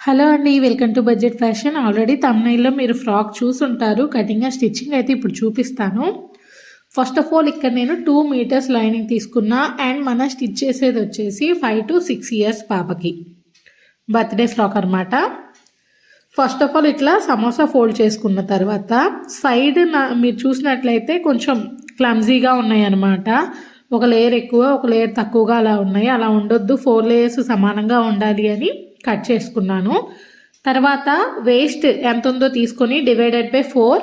Hello అండి, welcome to budget fashion. Already తమ్నైల్లో మీరు ఫ్రాక్ చూసుంటారు. కటింగ్ అండ్ స్టిచ్చింగ్ అయితే ఇప్పుడు చూపిస్తాను. ఫస్ట్ ఆఫ్ ఆల్ ఇక్కడ నేను 2 మీటర్స్ లైనింగ్ తీసుకున్నా. అండ్ మన స్టిచ్ చేసేది వచ్చేసి 5 to 6 ఇయర్స్ పాపకి బర్త్డే ఫ్రాక్ అనమాట. ఫస్ట్ ఆఫ్ ఆల్ ఇట్లా సమోసా ఫోల్డ్ చేసుకున్న తర్వాత సైడ్ మీరు చూసినట్లయితే కొంచెం క్లమ్జీగా ఉన్నాయి అనమాట. ఒక లేయర్ ఎక్కువ, ఒక లేయర్ తక్కువగా అలా ఉన్నాయి. అలా ఉండొద్దు, 4 లేయర్స్ సమానంగా ఉండాలి అని కట్ చేసుకున్నాను. తర్వాత వేస్ట్ ఎంత ఉందో తీసుకొని డివైడెడ్ బై 4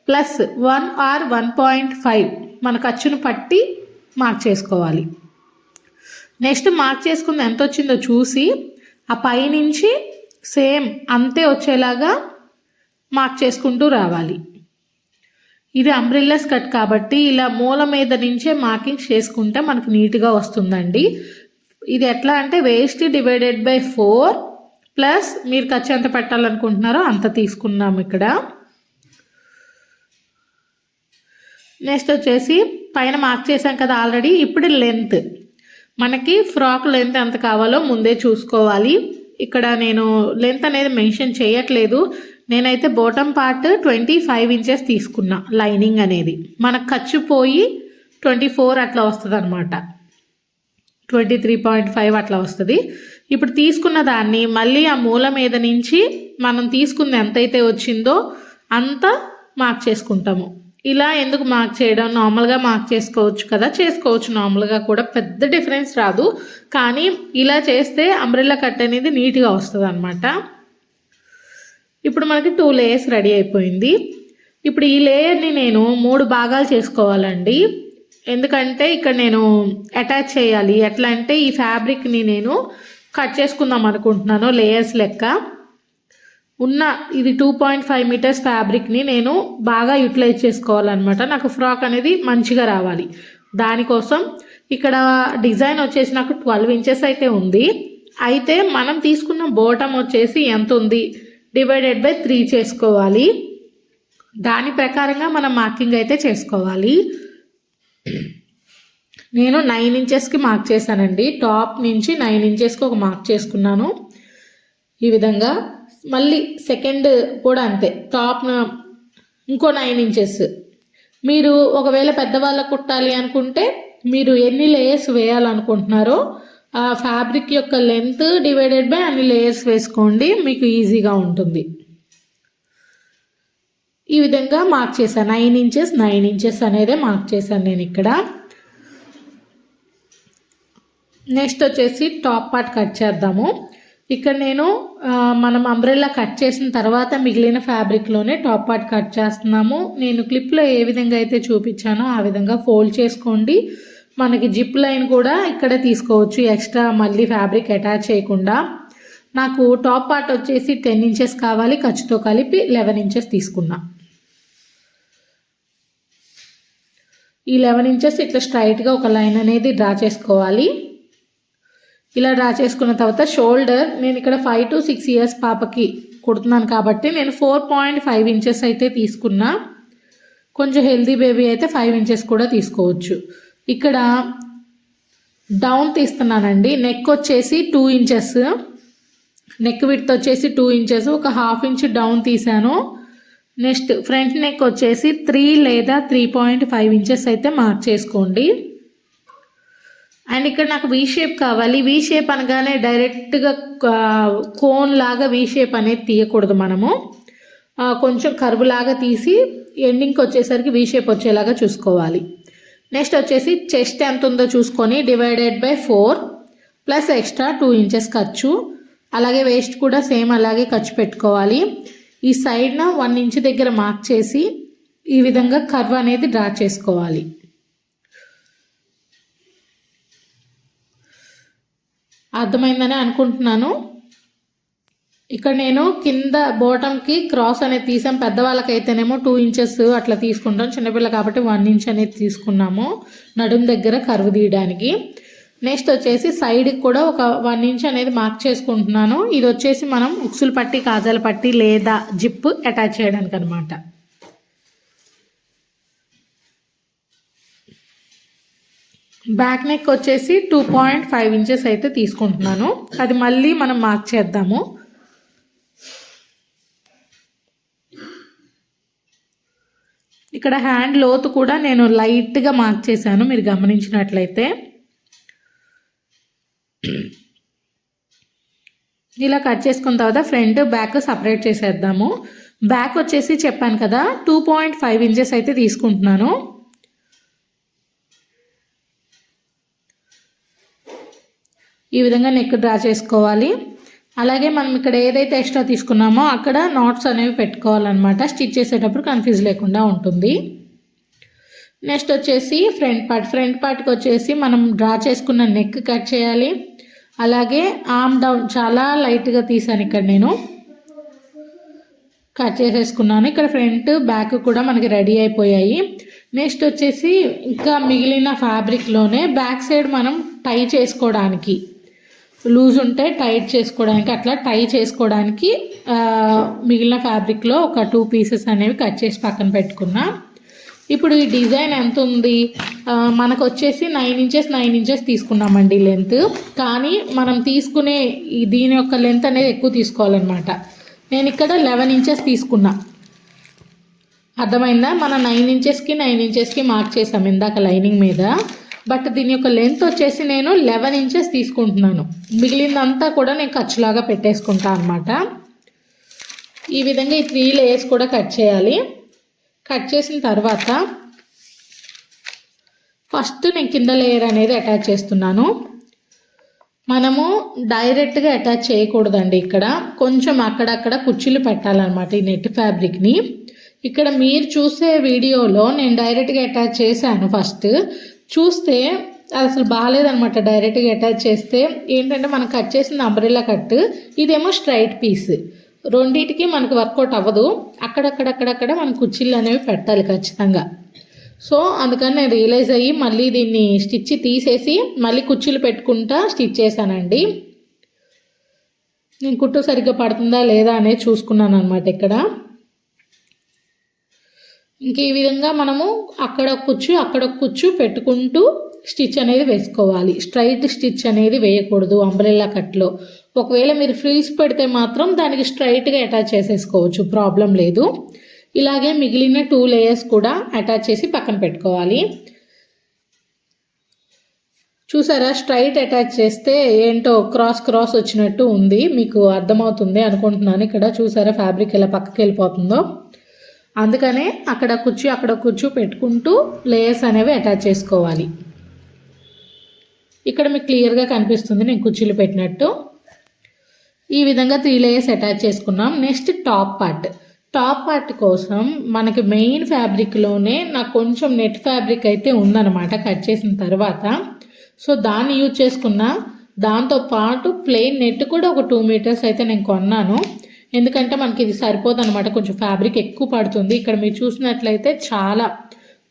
ప్లస్ 1 or 1.5 మన ఖర్చును పట్టి మార్క్ చేసుకోవాలి. నెక్స్ట్ మార్క్ చేసుకుంది ఎంత వచ్చిందో చూసి ఆ పైనుంచి సేమ్ అంతే వచ్చేలాగా మార్క్ చేసుకుంటూ రావాలి. ఇది అంబ్రెల్లా స్కర్ట్ కాబట్టి ఇలా మూల మీద నుంచే మార్కింగ్ చేసుకుంటే మనకు నీట్గా వస్తుందండి. ఇది ఎట్లా అంటే వేస్ట్ డివైడెడ్ బై 4 ప్లస్ మీరు ఖర్చు ఎంత పెట్టాలనుకుంటున్నారో అంత తీసుకున్నాము ఇక్కడ. నెక్స్ట్ వచ్చేసి పైన మార్క్ చేసాం కదా ఆల్రెడీ. ఇప్పుడు లెంత్, మనకి ఫ్రాక్ లెంత్ ఎంత కావాలో ముందే చూసుకోవాలి. ఇక్కడ నేను లెంత్ అనేది మెన్షన్ చేయట్లేదు. నేనైతే బాటమ్ పార్ట్ 25 ఇంచెస్ తీసుకున్నా. లైనింగ్ అనేది మనకు ఖర్చు పోయి 24 అట్లా వస్తుంది అనమాట. 23.5 అట్లా వస్తుంది. ఇప్పుడు తీసుకున్న దాన్ని మళ్ళీ ఆ మూల మీద నుంచి మనం తీసుకుంది ఎంతైతే వచ్చిందో అంత మార్క్ చేసుకుంటాము. ఇలా ఎందుకు మార్క్ చేయడం, నార్మల్గా మార్క్ చేసుకోవచ్చు కదా, చేసుకోవచ్చు నార్మల్గా కూడా, పెద్ద డిఫరెన్స్ రాదు. కానీ ఇలా చేస్తే అంబ్రెల్లా కట్ అనేది నీట్గా వస్తుంది అనమాట. ఇప్పుడు మనకి 2 లేయర్స్ రెడీ అయిపోయింది. ఇప్పుడు ఈ లేయర్ని నేను 3 భాగాలు చేసుకోవాలండి. ఎందుకంటే ఇక్కడ నేను అటాచ్ చేయాలి. ఎట్లా అంటే ఈ ఫ్యాబ్రిక్ని నేను కట్ చేసుకుందాం అనుకుంటున్నాను లేయర్స్ లెక్క. ఉన్న ఇది 2.5 మీటర్స్ ఫ్యాబ్రిక్ని నేను బాగా యూటిలైజ్ చేసుకోవాలన్నమాట. నాకు ఫ్రాక్ అనేది మంచిగా రావాలి. దానికోసం ఇక్కడ డిజైన్ వచ్చేసి నాకు 12 ఇంచెస్ అయితే ఉంది. అయితే మనం తీసుకున్న బాటమ్ వచ్చేసి ఎంత ఉంది డివైడెడ్ బై 3 చేసుకోవాలి. దాని ప్రకారంగా మనం మార్కింగ్ అయితే చేసుకోవాలి. నేను 9 ఇంచెస్కి మార్క్ చేశానండి. టాప్ నుంచి 9 ఇంచెస్కి ఒక మార్క్ చేసుకున్నాను ఈ విధంగా. మళ్ళీ సెకండ్ కూడా అంతే, టాప్ ఇంకో 9 ఇంచెస్. మీరు ఒకవేళ పెద్దవాళ్ళకు కుట్టాలి అనుకుంటే మీరు ఎన్ని లేయర్స్ వేయాలనుకుంటున్నారో ఆ ఫ్యాబ్రిక్ యొక్క లెంత్ డివైడెడ్ బై అన్ని లేయర్స్ వేసుకోండి, మీకు ఈజీగా ఉంటుంది. ఈ విధంగా మార్క్ చేశాను. 9 ఇంచెస్ అనేదే మార్క్ చేశాను నేను ఇక్కడ. నెక్స్ట్ వచ్చేసి టాప్ పార్ట్ కట్ చేద్దాము. ఇక్కడ నేను మనం అంబ్రెల్లా కట్ చేసిన తర్వాత మిగిలిన ఫ్యాబ్రిక్లోనే టాప్ పార్ట్ కట్ చేస్తున్నాము. నేను క్లిప్లో ఏ విధంగా అయితే చూపించానో ఆ విధంగా ఫోల్డ్ చేసుకోండి. మనకి జిప్ లైన్ కూడా ఇక్కడే తీసుకోవచ్చు, ఎక్స్ట్రా మళ్ళీ ఫ్యాబ్రిక్ అటాచ్ చేయకుండా. నాకు టాప్ పార్ట్ వచ్చేసి 10 ఇంచెస్ కావాలి, ఖర్చుతో కలిపి 11 ఇంచెస్ తీసుకున్నా. ఈ 11 ఇంచెస్ ఇట్లా స్ట్రైట్గా ఒక లైన్ అనేది డ్రా చేసుకోవాలి. ఇలా డ్రా చేసుకున్న తర్వాత షోల్డర్, నేను ఇక్కడ 5 to 6 ఇయర్స్ పాపకి కుడుతున్నాను కాబట్టి నేను 4.5 ఇంచెస్ అయితే తీసుకున్నా. కొంచెం హెల్దీ బేబీ అయితే 5 ఇంచెస్ కూడా తీసుకోవచ్చు. ఇక్కడ డౌన్ తీస్తున్నానండి. నెక్ వచ్చేసి 2 ఇంచెస్, నెక్ విడ్త్ వచ్చేసి 2 ఇంచెస్, ఒక 1/2 ఇంచ్ డౌన్ తీసాను. నెక్స్ట్ ఫ్రంట్ నెక్ వచ్చేసి 3 లేదా 3.5 ఇంచెస్ అయితే మార్క్ చేసుకోండి. అండ్ ఇక్కడ నాకు వీ షేప్ కావాలి. వీ షేప్ అనగానే డైరెక్ట్గా కోన్ లాగా వీ షేప్ అనేది తీయకూడదు. మనము కొంచెం కర్వ్ లాగా తీసి ఎండింగ్కి వచ్చేసరికి వీ షేప్ వచ్చేలాగా చూసుకోవాలి. నెక్స్ట్ వచ్చేసి చెస్ట్ ఎంత ఉందో చూసుకొని divided by 4 plus extra 2 inches ఖర్చు. అలాగే వేస్ట్ కూడా సేమ్ అలాగే ఖర్చు పెట్టుకోవాలి. ఈ సైడ్న 1 ఇంచ్ దగ్గర మార్క్ చేసి ఈ విధంగా కర్వ్ అనేది డ్రా చేసుకోవాలి. అర్థమైందని అనుకుంటున్నాను. ఇక్కడ నేను కింద బాటమ్కి క్రాస్ అనేది తీసాం. పెద్దవాళ్ళకైతేనేమో 2 ఇంచెస్ అట్లా తీసుకుంటాం, చిన్నపిల్ల కాబట్టి 1 ఇంచ్ అనేది తీసుకున్నాము నడుం దగ్గర కర్వ్ తీయడానికి. నెక్స్ట్ వచ్చేసి సైడ్కి కూడా ఒక 1 ఇంచ్ అనేది మార్క్ చేసుకుంటున్నాను. ఇది వచ్చేసి మనం ఉక్సులు పట్టి, కాజాల పట్టి లేదా జిప్ అటాచ్ చేయడానికి అనమాట. బ్యాక్ నెక్ వచ్చేసి 2.5 ఇంచెస్ అయితే తీసుకుంటున్నాను. అది మళ్ళీ మనం మార్క్ చేద్దాము. ఇక్కడ హ్యాండ్ లోతు కూడా నేను లైట్గా మార్క్ చేశాను, మీరు గమనించినట్లయితే. ఇలా కట్ చేసుకున్న తర్వాత ఫ్రంట్ బ్యాక్ సపరేట్ చేసేద్దాము. బ్యాక్ వచ్చేసి చెప్పాను కదా 2.5 ఇంచెస్ అయితే తీసుకుంటున్నాను. ఈ విధంగా నెక్ డ్రా చేసుకోవాలి. అలాగే మనం ఇక్కడ ఏదైతే ఎక్స్ట్రా తీసుకున్నామో అక్కడ నాట్స్ అనేవి పెట్టుకోవాలన్నమాట, స్టిచ్ చేసేటప్పుడు కన్ఫ్యూజ్ లేకుండా ఉంటుంది. నెక్స్ట్ వచ్చేసి ఫ్రంట్ పార్ట్కి వచ్చేసి మనం డ్రా చేసుకున్న నెక్ కట్ చేయాలి. అలాగే ఆర్మ్ డౌన్ చాలా లైట్గా తీసాను, ఇక్కడ నేను కట్ చేసేసుకున్నాను. ఇక్కడ ఫ్రంట్ బ్యాక్ కూడా మనకి రెడీ అయిపోయాయి. నెక్స్ట్ వచ్చేసి ఇంకా మిగిలిన ఫ్యాబ్రిక్లోనే బ్యాక్ సైడ్ మనం టై చేసుకోవడానికి, లూజ్ ఉంటే టైట్ చేసుకోవడానికి, అట్లా టై చేసుకోవడానికి మిగిలిన ఫ్యాబ్రిక్లో ఒక 2 పీసెస్ అనేవి కట్ చేసి పక్కన పెట్టుకున్నా. ఇప్పుడు ఈ డిజైన్ ఎంత ఉంది, మనకు వచ్చేసి 9 ఇంచెస్ తీసుకున్నామండి లెంత్. కానీ మనం తీసుకునే దీని యొక్క లెంత్ అనేది ఎక్కువ తీసుకోవాలన్నమాట. నేను ఇక్కడ 11 ఇంచెస్ తీసుకున్నా, అర్థమైందా? మనం 9 ఇంచెస్కి మార్క్ చేసాం ఇందాక లైనింగ్ మీద. బట్ దీని యొక్క లెంత్ వచ్చేసి నేను 11 ఇంచెస్ తీసుకుంటున్నాను. మిగిలిందంతా కూడా నేను ఖర్చులాగా పెట్టేసుకుంటాను అనమాట. ఈ విధంగా ఈ 3 లేయర్స్ కూడా కట్ చేయాలి. కట్ చేసిన తర్వాత ఫస్ట్ నేను కింద లేయర్ అనేది అటాచ్ చేస్తున్నాను. మనము డైరెక్ట్గా అటాచ్ చేయకూడదండి, ఇక్కడ కొంచెం అక్కడక్కడ కుర్చీలు పెట్టాలన్నమాట ఈ నెట్ ఫ్యాబ్రిక్ని. ఇక్కడ మీరు చూసే వీడియోలో నేను డైరెక్ట్గా అటాచ్ చేశాను. ఫస్ట్ చూస్తే అది అసలు బాగాలేదనమాట. డైరెక్ట్గా అటాచ్ చేస్తే ఏంటంటే మనం కట్ చేసిన అంబ్రెల్లా కట్, ఇదేమో స్ట్రైట్ పీస్, రెండింటికి మనకు వర్కౌట్ అవ్వదు. అక్కడక్కడ మనం కుర్చీలు అనేవి పెట్టాలి ఖచ్చితంగా. సో అందుకని నేను రియలైజ్ అయ్యి మళ్ళీ దీన్ని స్టిచ్ తీసేసి మళ్ళీ కుర్చీలు పెట్టుకుంటా స్టిచ్ చేశానండి. నేను కుట్టు సరిగ్గా పడుతుందా లేదా అనేది చూసుకున్నాను అనమాట ఇక్కడ. ఇంక ఈ విధంగా మనము అక్కడ కుచ్చు పెట్టుకుంటూ స్టిచ్ అనేది వేసుకోవాలి. స్ట్రైట్ స్టిచ్ అనేది వేయకూడదు అంబ్రెల్లా కట్లో. ఒకవేళ మీరు ఫ్రిల్స్ పెడితే మాత్రం దానికి స్ట్రైట్గా అటాచ్ చేసేసుకోవచ్చు, ప్రాబ్లం లేదు. ఇలాగే మిగిలిన 2 లేయర్స్ కూడా అటాచ్ చేసి పక్కన పెట్టుకోవాలి. చూసారా, స్ట్రైట్ అటాచ్ చేస్తే ఏంటో క్రాస్ వచ్చినట్టు ఉంది, మీకు అర్థమవుతుంది అనుకుంటున్నాను. ఇక్కడ చూసారా ఫ్యాబ్రిక్ ఎలా పక్కకి వెళ్ళిపోతుందో. అందుకనే అక్కడ కుచ్చు పెట్టుకుంటూ లేయర్స్ అనేవి అటాచ్ చేసుకోవాలి. ఇక్కడ మీకు క్లియర్గా కనిపిస్తుంది నేను కుర్చీలు పెట్టినట్టు. ఈ విధంగా 3 లేయర్స్ అటాచ్ చేసుకున్నాం. నెక్స్ట్ టాప్ పార్ట్ కోసం మనకి మెయిన్ ఫ్యాబ్రిక్లోనే నాకు కొంచెం నెట్ ఫ్యాబ్రిక్ అయితే ఉందన్నమాట కట్ చేసిన తర్వాత. సో దాన్ని యూజ్ చేసుకున్నా. దాంతోపాటు ప్లెయిన్ నెట్ కూడా ఒక 2 మీటర్స్ అయితే నేను కొన్నాను. ఎందుకంటే మనకి ఇది సరిపోదు అనమాట, కొంచెం ఫ్యాబ్రిక్ ఎక్కువ పడుతుంది. ఇక్కడ మీరు చూసినట్లయితే చాలా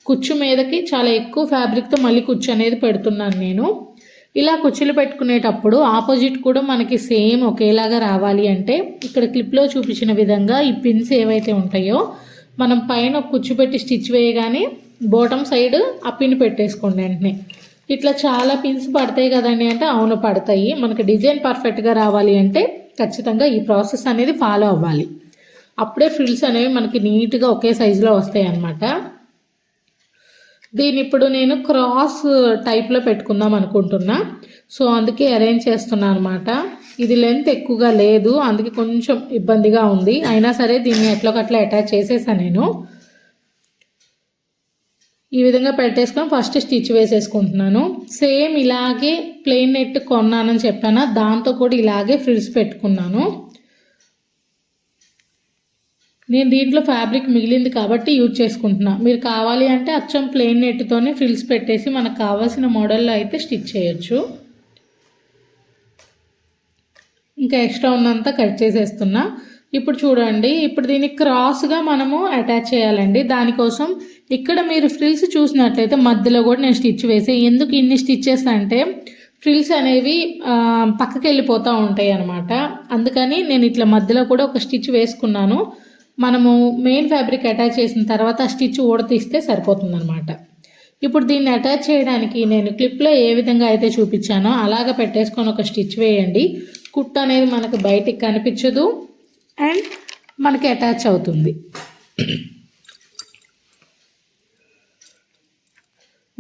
కుచ్చు మీదకి చాలా ఎక్కువ ఫ్యాబ్రిక్తో మళ్ళీ కుచ్చు అనేది పెడుతున్నాను నేను. ఇలా కుచ్చులు పెట్టుకునేటప్పుడు ఆపోజిట్ కూడా మనకి సేమ్ ఒకేలాగా రావాలి అంటే ఇక్కడ క్లిప్లో చూపించిన విధంగా ఈ పిన్స్ ఏవైతే ఉంటాయో మనం పైన కుచ్చు పెట్టి స్టిచ్ వేయగానే బాటమ్ సైడ్ ఆ పిన్ పెట్టేసుకోండి వెంటనే. ఇట్లా చాలా పిన్స్ పడతాయి కదండి అంటే అవును పడతాయి. మనకి డిజైన్ పర్ఫెక్ట్గా రావాలి అంటే ఖచ్చితంగా ఈ ప్రాసెస్ అనేది ఫాలో అవ్వాలి. అప్పుడే ఫ్రిల్స్ అనేవి మనకి నీట్గా ఒకే సైజులో వస్తాయి అన్నమాట. దీన్ని ఇప్పుడు నేను క్రాస్ టైప్లో పెట్టుకుందాం అనుకుంటున్నా. సో అందుకే అరేంజ్ చేస్తున్నా అనమాట. ఇది లెంత్ ఎక్కువగా లేదు, అందుకే కొంచెం ఇబ్బందిగా ఉంది. అయినా సరే దీన్ని ఎట్లొకట్లా అటాచ్ చేసేసాను నేను. ఈ విధంగా పెట్టేసుకొని ఫస్ట్ స్టిచ్ వేసేసుకుంటున్నాను. సేమ్ ఇలాగే ప్లెయిన్ నెట్ కొన్నానని చెప్పాను, దాంతో కూడా ఇలాగే ఫ్రిల్స్ పెట్టుకున్నాను. నేను దీంట్లో ఫ్యాబ్రిక్ మిగిలింది కాబట్టి యూజ్ చేసుకుంటున్నా. మీరు కావాలి అంటే అచ్చం ప్లెయిన్ నెట్తోనే ఫ్రిల్స్ పెట్టేసి మనకు కావాల్సిన మోడల్లో అయితే స్టిచ్ చేయొచ్చు. ఇంకా ఎక్స్ట్రా ఉన్నంతా కట్ చేసేస్తున్నా. ఇప్పుడు చూడండి, ఇప్పుడు దీన్ని క్రాస్గా మనము అటాచ్ చేయాలండి. దానికోసం ఇక్కడ మీరు ఫ్రిల్స్ చూసినట్లయితే మధ్యలో కూడా నేను స్టిచ్ వేసే. ఎందుకు ఇన్ని స్టిచ్చెస్ అంటే ఫ్రిల్స్ అనేవి పక్కకి వెళ్ళిపోతూ ఉంటాయి అన్నమాట. అందుకని నేను ఇట్లా మధ్యలో కూడా ఒక స్టిచ్ వేసుకున్నాను. మనము మెయిన్ ఫ్యాబ్రిక్ అటాచ్ చేసిన తర్వాత ఆ స్టిచ్ ఊడతీస్తే సరిపోతుంది అనమాట. ఇప్పుడు దీన్ని అటాచ్ చేయడానికి నేను క్లిప్లో ఏ విధంగా అయితే చూపించానో అలాగ పెట్టేసుకొని ఒక స్టిచ్ వేయండి. కుట్టు అనేది మనకు బయటికి కనిపించదు అండ్ మనకి అటాచ్ అవుతుంది.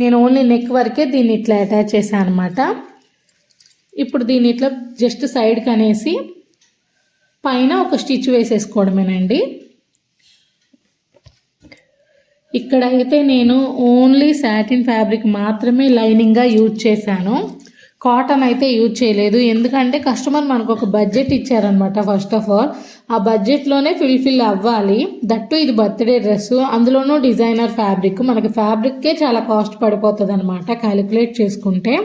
నేను ఓన్లీ నెక్ వరకే దీన్ని ఇట్లా అటాచ్ చేశాను అనమాట. ఇప్పుడు దీన్ని ఇట్లా జస్ట్ సైడ్కి అనేసి పైన ఒక స్టిచ్ వేసేసుకోవడమేనండి. ఇక్కడ అయితే నేను ఓన్లీ సాటిన్ ఫ్యాబ్రిక్ మాత్రమే లైనింగ్గా యూజ్ చేశాను, కాటన్ అయితే యూజ్ చేయలేదు. ఎందుకంటే కస్టమర్ మనకు ఒక బడ్జెట్ ఇచ్చారనమాట. ఫస్ట్ ఆఫ్ ఆల్ ఆ బడ్జెట్లోనే ఫిల్ అవ్వాలి. దట్టు ఇది బర్త్డే డ్రెస్, అందులోనూ డిజైనర్ ఫ్యాబ్రిక్. మనకి ఫ్యాబ్రిక్కే చాలా కాస్ట్ పడిపోతుంది అనమాట క్యాలిక్యులేట్ చేసుకుంటే.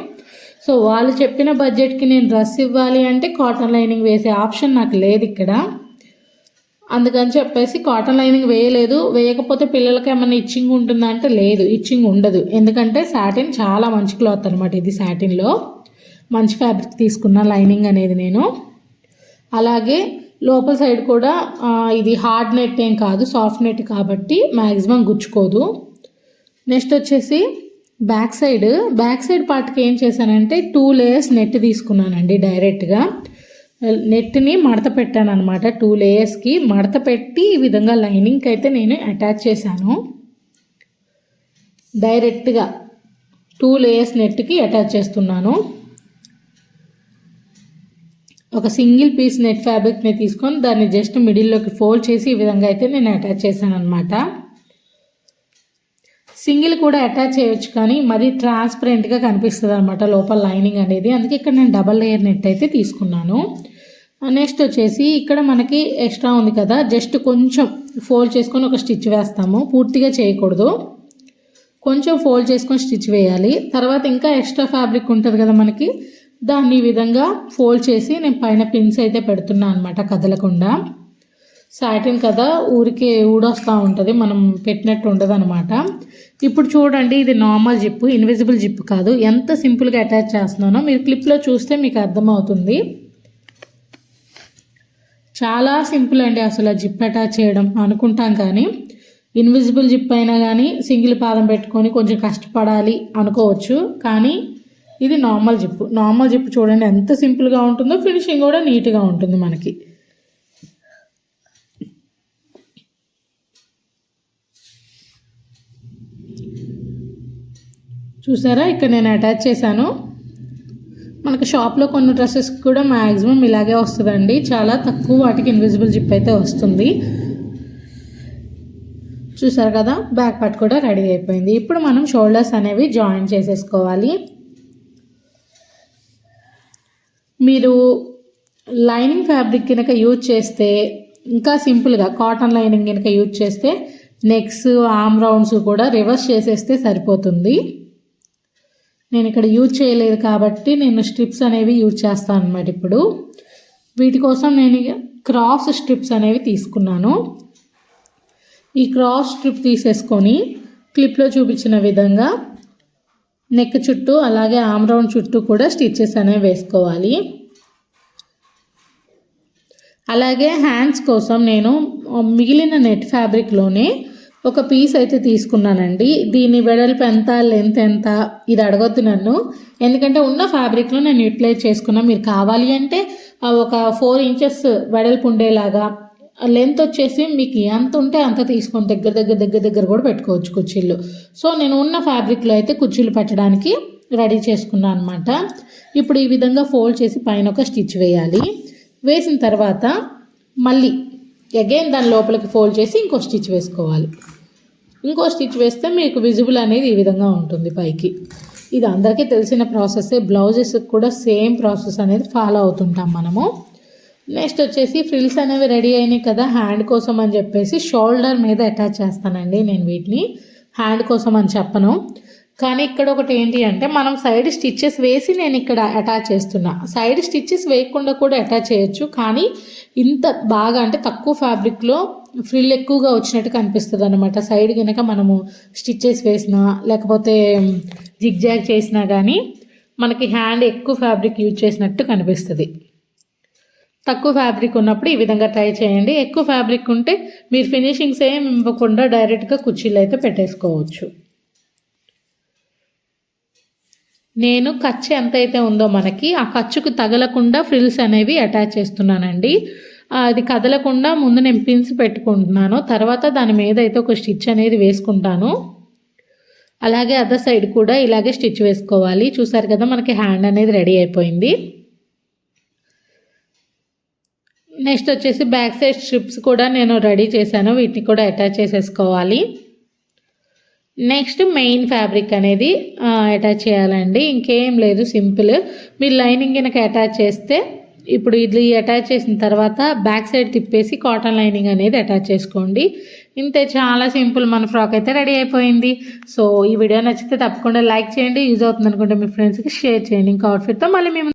సో వాళ్ళు చెప్పిన బడ్జెట్కి నేను డ్రెస్ ఇవ్వాలి అంటే కాటన్ లైనింగ్ వేసే ఆప్షన్ నాకు లేదు ఇక్కడ. అందుకని చెప్పేసి కాటన్ లైనింగ్ వేయలేదు. వేయకపోతే పిల్లలకి ఏమైనా ఇచ్చింగ్ ఉంటుందా అంటే లేదు, ఇచ్చింగ్ ఉండదు. ఎందుకంటే సాటిన్ చాలా మంచి క్లాత్ అనమాట. ఇది సాటిన్లో మంచి ఫ్యాబ్రిక్ తీసుకున్న లైనింగ్ అనేది నేను. అలాగే లోపల సైడ్ కూడా ఇది హార్డ్ నెట్ ఏం కాదు, సాఫ్ట్ నెట్ కాబట్టి మ్యాక్సిమం గుచ్చుకోదు. నెక్స్ట్ వచ్చేసి బ్యాక్ సైడ్ పార్ట్కి ఏం చేశానంటే 2 లేయర్స్ నెట్ తీసుకున్నానండి. డైరెక్ట్గా నెట్ని మడత పెట్టాను అనమాట. 2 లేయర్స్కి మడత పెట్టి ఈ విధంగా లైనింగ్కి అయితే నేను అటాచ్ చేశాను. డైరెక్ట్గా 2 లేయర్స్ నెట్కి అటాచ్ చేస్తున్నాను. ఒక సింగిల్ పీస్ నెట్ ఫ్యాబ్రిక్ని తీసుకొని దాన్ని జస్ట్ మిడిల్లోకి ఫోల్డ్ చేసి ఈ విధంగా అయితే నేను అటాచ్ చేశాను అనమాట. సింగిల్ కూడా అటాచ్ చేయొచ్చు, కానీ మరీ ట్రాన్స్పరెంట్గా కనిపిస్తుంది అనమాట లోపల లైనింగ్ అనేది. అందుకే ఇక్కడ నేను డబల్ లేయర్ నెట్ అయితే తీసుకున్నాను. నెక్స్ట్ వచ్చేసి ఇక్కడ మనకి ఎక్స్ట్రా ఉంది కదా, జస్ట్ కొంచెం ఫోల్డ్ చేసుకొని ఒక స్టిచ్ వేస్తాము. పూర్తిగా చేయకూడదు, కొంచెం ఫోల్డ్ చేసుకొని స్టిచ్ వేయాలి. తర్వాత ఇంకా ఎక్స్ట్రా ఫ్యాబ్రిక్ ఉంటుంది కదా మనకి, దాన్ని ఈ విధంగా ఫోల్డ్ చేసి నేను పైన పిన్స్ అయితే పెడుతున్నాను అనమాట కదలకుండా. సాటిన్ కదా, ఊరికే ఊడొస్తూ ఉంటుంది, మనం పెట్టినట్టు ఉండదు అనమాట. ఇప్పుడు చూడండి, ఇది నార్మల్ జిప్పు, ఇన్విజిబుల్ జిప్పు కాదు. ఎంత సింపుల్గా అటాచ్ చేస్తున్నానో మీరు క్లిప్లో చూస్తే మీకు అర్థమవుతుంది. చాలా సింపుల్ అండి అసలు జిప్ అటాచ్ చేయడం అనుకుంటాం, కానీ ఇన్విజిబుల్ జిప్ అయినా కానీ సింగిల్ పాదం పెట్టుకొని కొంచెం కష్టపడాలి అనుకోవచ్చు. కానీ ఇది నార్మల్ జిప్పు చూడండి ఎంత సింపుల్గా ఉంటుందో, ఫినిషింగ్ కూడా నీట్గా ఉంటుంది మనకి. చూసారా, ఇక్కడ నేను అటాచ్ చేశాను. మనకు షాప్లో కొన్ని డ్రెస్సెస్ కూడా మ్యాక్సిమం ఇలాగే వస్తుందండి, చాలా తక్కువ వాటికి ఇన్విజిబుల్ జిప్ అయితే వస్తుంది. చూసారు కదా, బ్యాక్ పార్ట్ కూడా రెడీ అయిపోయింది. ఇప్పుడు మనం షోల్డర్స్ అనేవి జాయిన్ చేసేసుకోవాలి. మీరు లైనింగ్ ఫ్యాబ్రిక్ కనుక యూజ్ చేస్తే, ఇంకా సింపుల్గా కాటన్ లైనింగ్ కనుక యూజ్ చేస్తే నెక్స్, ఆర్మ్ రౌండ్స్ కూడా రివర్స్ చేసేస్తే సరిపోతుంది. నేను ఇక్కడ యూజ్ చేయలేదు కాబట్టి నేను స్ట్రిప్స్ అనేవి యూజ్ చేస్తాను అన్నమాట. ఇప్పుడు వీటి కోసం నేను క్రాస్ స్ట్రిప్స్ అనేవి తీసుకున్నాను. ఈ క్రాస్ స్ట్రిప్ తీసేసుకొని క్లిప్లో చూపించిన విధంగా నెక్ చుట్టూ అలాగే ఆర్మ్ రౌండ్ చుట్టూ కూడా స్టిచెస్ అనేవి వేసుకోవాలి. అలాగే హ్యాండ్స్ కోసం నేను మిగిలిన నెట్ ఫ్యాబ్రిక్లోనే ఒక పీస్ అయితే తీసుకున్నానండి. దీని వెడల్పు ఎంత, లెంత్ ఎంత, ఇది అడగొద్దు నన్ను, ఎందుకంటే ఉన్న ఫ్యాబ్రిక్లో నేను యూటిలైజ్ చేసుకున్నా. మీరు కావాలి అంటే ఒక 4 ఇంచెస్ వెడల్పు ఉండేలాగా, లెంత్ వచ్చేసి మీకు ఎంత ఉంటే అంత తీసుకొని దగ్గర కూడా పెట్టుకోవచ్చు కుర్చీలు. సో నేను ఉన్న ఫ్యాబ్రిక్లో అయితే కుర్చీలు పెట్టడానికి రెడీ చేసుకున్నాను అనమాట. ఇప్పుడు ఈ విధంగా ఫోల్డ్ చేసి పైన ఒక స్టిచ్ వేయాలి. వేసిన తర్వాత మళ్ళీ అగైన్ దాని లోపలికి ఫోల్డ్ చేసి ఇంకో స్టిచ్ వేసుకోవాలి. ఇంకో స్టిచ్ వేస్తే మీకు విజిబుల్ అనేది ఈ విధంగా ఉంటుంది పైకి. ఇది అందరికీ తెలిసిన ప్రాసెస్. బ్లౌజెస్కి కూడా సేమ్ ప్రాసెస్ అనేది ఫాలో అవుతుంటాం మనము. నెక్స్ట్ వచ్చేసి ఫ్రిల్స్ అనేవి రెడీ అయినాయి కదా, హ్యాండ్ కోసం అని చెప్పేసి షోల్డర్ మీద అటాచ్ చేస్తానండి నేను వీటిని. హ్యాండ్ కోసం అని చెప్పను, కానీ ఇక్కడ ఒకటి ఏంటి అంటే మనం సైడ్ స్టిచ్చెస్ వేసి నేను ఇక్కడ అటాచ్ చేస్తున్నా. సైడ్ స్టిచ్చెస్ వేయకుండా కూడా అటాచ్ చేయొచ్చు, కానీ ఇంత బాగా అంటే తక్కువ ఫ్యాబ్రిక్లో ఫ్రిల్ ఎక్కువగా వచ్చినట్టు కనిపిస్తుంది అనమాట. సైడ్ కనుక మనము స్టిచ్చెస్ వేసినా లేకపోతే జిగ్జాగ్ చేసినా కానీ మనకి హ్యాండ్ ఎక్కువ ఫ్యాబ్రిక్ యూజ్ చేసినట్టు కనిపిస్తుంది. తక్కువ ఫ్యాబ్రిక్ ఉన్నప్పుడు ఈ విధంగా ట్రై చేయండి. ఎక్కువ ఫ్యాబ్రిక్ ఉంటే మీరు ఫినిషింగ్స్ ఏం ఇవ్వకుండా డైరెక్ట్గా కుర్చీలు అయితే పెట్టేసుకోవచ్చు. నేను ఖర్చు ఎంత అయితే ఉందో మనకి ఆ ఖర్చుకు తగలకుండా ఫ్రిల్స్ అనేవి అటాచ్ చేస్తున్నానండి. అది కదలకుండా ముందు నేను పిన్స్ పెట్టుకుంటున్నాను, తర్వాత దాని మీద అయితే ఒక స్టిచ్ అనేది వేసుకుంటాను. అలాగే అదర్ సైడ్ కూడా ఇలాగే స్టిచ్ వేసుకోవాలి. చూసారు కదా మనకి హ్యాండ్ అనేది రెడీ అయిపోయింది. నెక్స్ట్ వచ్చేసి బ్యాక్ సైడ్ స్ట్రిప్స్ కూడా నేను రెడీ చేశాను. వీటిని కూడా అటాచ్ చేసేసుకోవాలి. నెక్స్ట్ మెయిన్ ఫ్యాబ్రిక్ అనేది అటాచ్ చేయాలండి. ఇంకేం లేదు, సింపుల్. మీరు లైనింగ్ కనుక అటాచ్ చేస్తే ఇప్పుడు ఇది అటాచ్ చేసిన తర్వాత బ్యాక్ సైడ్ తిప్పేసి కాటన్ లైనింగ్ అనేది అటాచ్ చేసుకోండి. ఇంతే, చాలా సింపుల్. మన ఫ్రాక్ అయితే రెడీ అయిపోయింది. సో ఈ వీడియో నచ్చితే తప్పకుండా లైక్ చేయండి. యూజ్ అవుతుంది అనుకుంటే మీ ఫ్రెండ్స్కి షేర్ చేయండి. ఇంకా అవుట్ఫిట్తో మళ్ళీ మేము